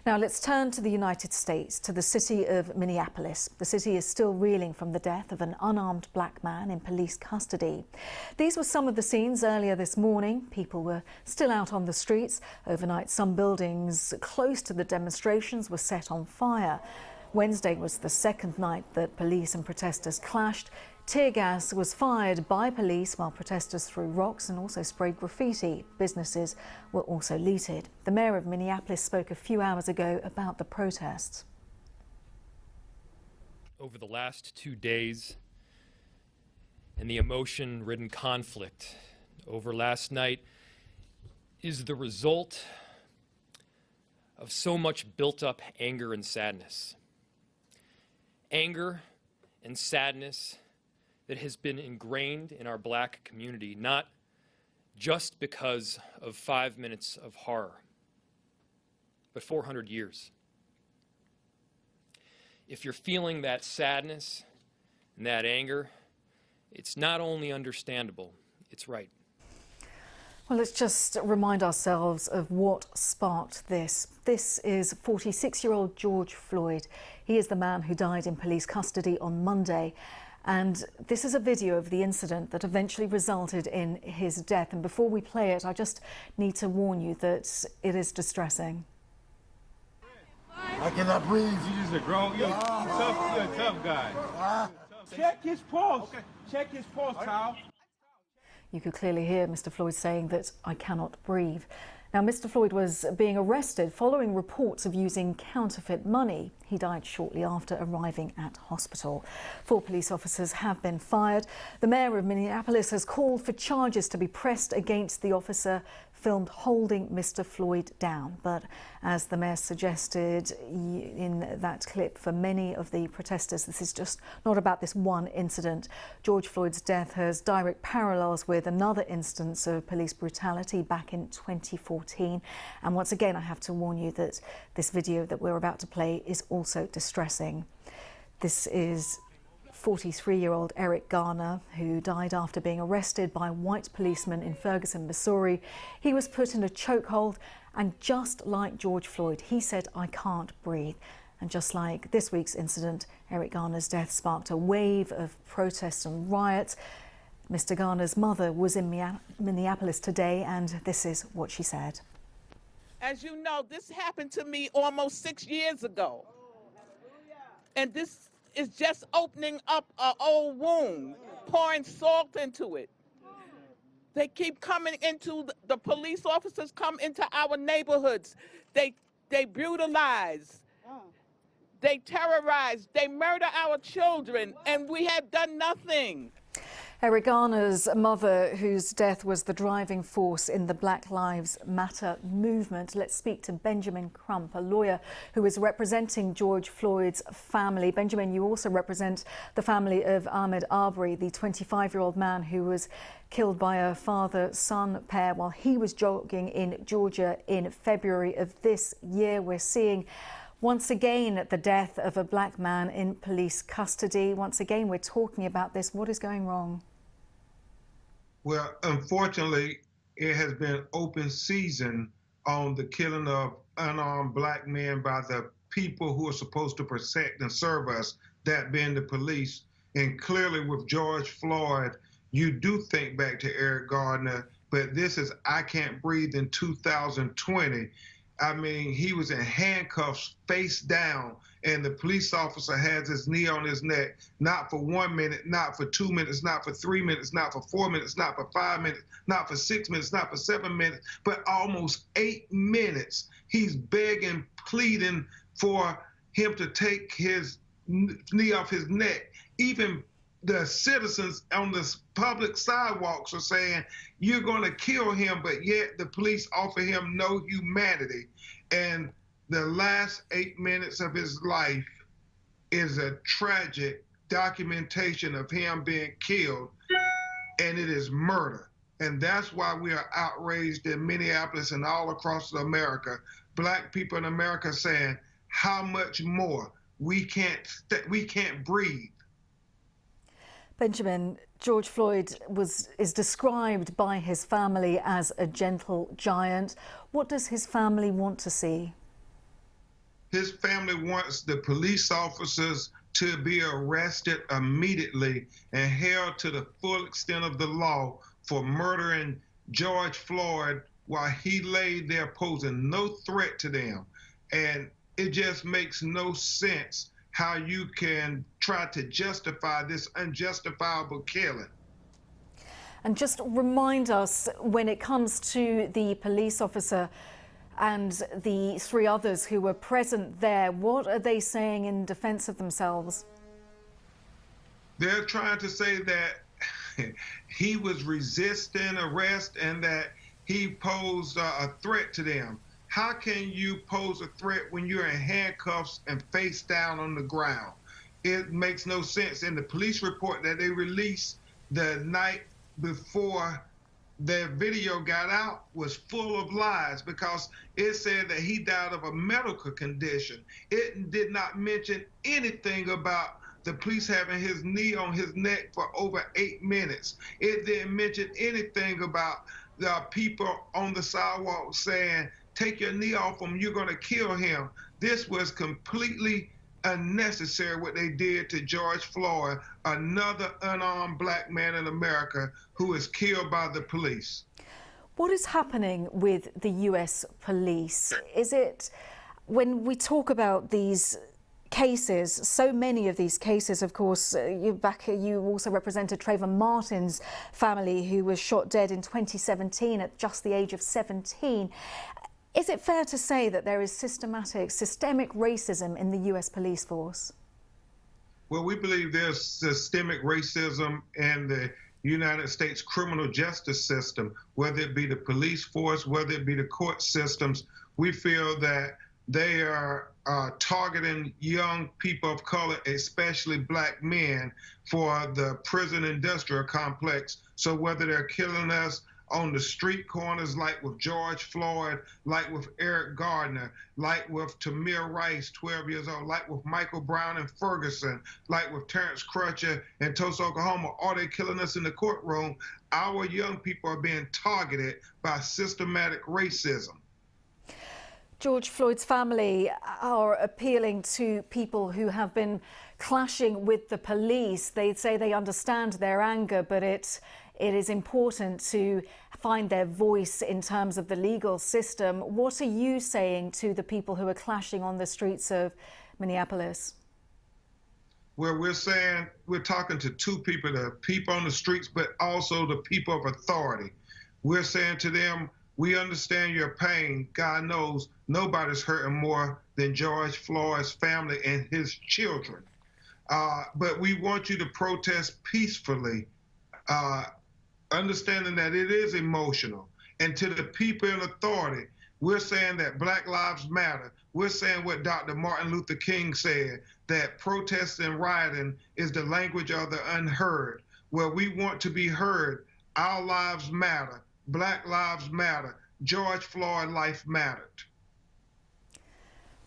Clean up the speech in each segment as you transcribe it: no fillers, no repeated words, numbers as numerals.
Now let's turn to the United States, to the city of Minneapolis. The city is still reeling from the death of an unarmed black man in police custody. These were some of the scenes earlier this morning. People were still out on the streets. Overnight, some buildings close to the demonstrations were set on fire. Wednesday was the second night that police and protesters clashed. Tear gas was fired by police while protesters threw rocks and also sprayed graffiti. Businesses were also looted. The mayor of Minneapolis spoke a few hours ago about the protests. Over the last 2 days and the emotion-ridden conflict over last night is the result of so much built-up anger and sadness. Anger and sadness that has been ingrained in our black community, not just because of 5 minutes of horror, but 400 years. If you're feeling that sadness and that anger, it's not only understandable, it's right. Well, let's just remind ourselves of what sparked this. This is 46-year-old George Floyd. He is the man who died in police custody on Monday. And this is a video of the incident that eventually resulted in his death. And before we play it, I just need to warn you that it is distressing. I cannot breathe. You just a grown, you're a tough guy. Check his pulse. Okay. Check his pulse, Kyle. You could clearly hear Mr. Floyd saying that I cannot breathe. Now, Mr. Floyd was being arrested following reports of using counterfeit money. He died shortly after arriving at hospital. 4 police officers have been fired. The mayor of Minneapolis has called for charges to be pressed against the officer filmed holding Mr. Floyd down. But as the mayor suggested in that clip, for many of the protesters, this is just not about this one incident. George Floyd's death has direct parallels with another instance of police brutality back in 2014. And once again, I have to warn you that this video that we're about to play is also distressing. This is 43-year-old Eric Garner, who died after being arrested by white policemen in Ferguson, Missouri. He was put in a chokehold, and just like George Floyd, he said, "I can't breathe." And just like this week's incident, Eric Garner's death sparked a wave of protests and riots. Mr. Garner's mother was in Minneapolis today, and this is what she said. As you know, this happened to me almost 6 years ago. And this is just opening up an old wound, pouring salt into it. They keep coming into, the police officers come into our neighborhoods. They brutalize, they terrorize, they murder our children, and we have done nothing. Eric Garner's mother, whose death was the driving force in the Black Lives Matter movement. Let's speak to Benjamin Crump, a lawyer who is representing George Floyd's family. Benjamin, you also represent the family of Ahmaud Arbery, the 25-year-old man who was killed by a father-son pair while he was jogging in Georgia in February of this year. We're seeing once again the death of a black man in police custody. Once again, we're talking about this. What is going wrong? Well, unfortunately, it has been open season on the killing of unarmed black men by the people who are supposed to protect and serve us, that being the police. And clearly with George Floyd, you do think back to Eric Garner, but this is I Can't Breathe in 2020. I mean, he was in handcuffs, face down, and the police officer has his knee on his neck, not for 1 minute, not for 2 minutes, not for 3 minutes, not for 4 minutes, not for 5 minutes, not for 6 minutes, not for 7 minutes, but almost 8 minutes. He's begging, pleading for him to take his knee off his neck. Even the citizens on the public sidewalks are saying, you're going to kill him, but yet the police offer him no humanity. And the last 8 minutes of his life is a tragic documentation of him being killed, and it is murder. And that's why we are outraged in Minneapolis and all across America. Black people in America saying, how much more? We can't breathe. Benjamin, George Floyd is described by his family as a gentle giant. What does his family want to see? His family wants the police officers to be arrested immediately and held to the full extent of the law for murdering George Floyd while he lay there posing no threat to them. And it just makes no sense how you can try to justify this unjustifiable killing. And just remind us, when it comes to the police officer and the 3 others who were present there, what are they saying in defense of themselves? They're trying to say that he was resisting arrest and that he posed a threat to them. How can you pose a threat when you're in handcuffs and face down on the ground? It makes no sense. In the police report that they released the night before the video got out was full of lies, because it said that he died of a medical condition. It did not mention anything about the police having his knee on his neck for over 8 minutes. It didn't mention anything about the people on the sidewalk saying, take your knee off him, you're gonna kill him. This was completely unnecessary what they did to George Floyd, another unarmed black man in America who was killed by the police. What is happening with the US police? Is it, when we talk about these cases, so many of these cases, of course, you also represented Trayvon Martin's family, who was shot dead in 2017 at just the age of 17. Is it fair to say that there is systemic racism in the US police force? Well, we believe there's systemic racism in the United States criminal justice system, whether it be the police force, whether it be the court systems. We feel that they are targeting young people of color, especially black men, for the prison industrial complex. So whether they're killing us on the street corners, like with George Floyd, like with Eric Garner, like with Tamir Rice, 12 years old, like with Michael Brown in Ferguson, like with Terrence Crutcher in Tulsa, Oklahoma, are they killing us in the courtroom? Our young people are being targeted by systematic racism. George Floyd's family are appealing to people who have been clashing with the police. They say they understand their anger, but it is important to find their voice in terms of the legal system. What are you saying to the people who are clashing on the streets of Minneapolis? Well, we're talking to 2 people, the people on the streets, but also the people of authority. We're saying to them, we understand your pain. God knows nobody's hurting more than George Floyd's family and his children. But we want you to protest peacefully, understanding that it is emotional. And to the people in authority, we're saying that Black Lives Matter. We're saying what Dr. Martin Luther King said, that protest and rioting is the language of the unheard. Well, we want to be heard. Our lives matter. Black lives matter. George Floyd life mattered.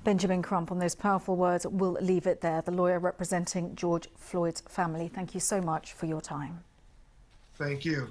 Benjamin Crump, on those powerful words, we'll leave it there. The lawyer representing George Floyd's family. Thank you so much for your time. Thank you.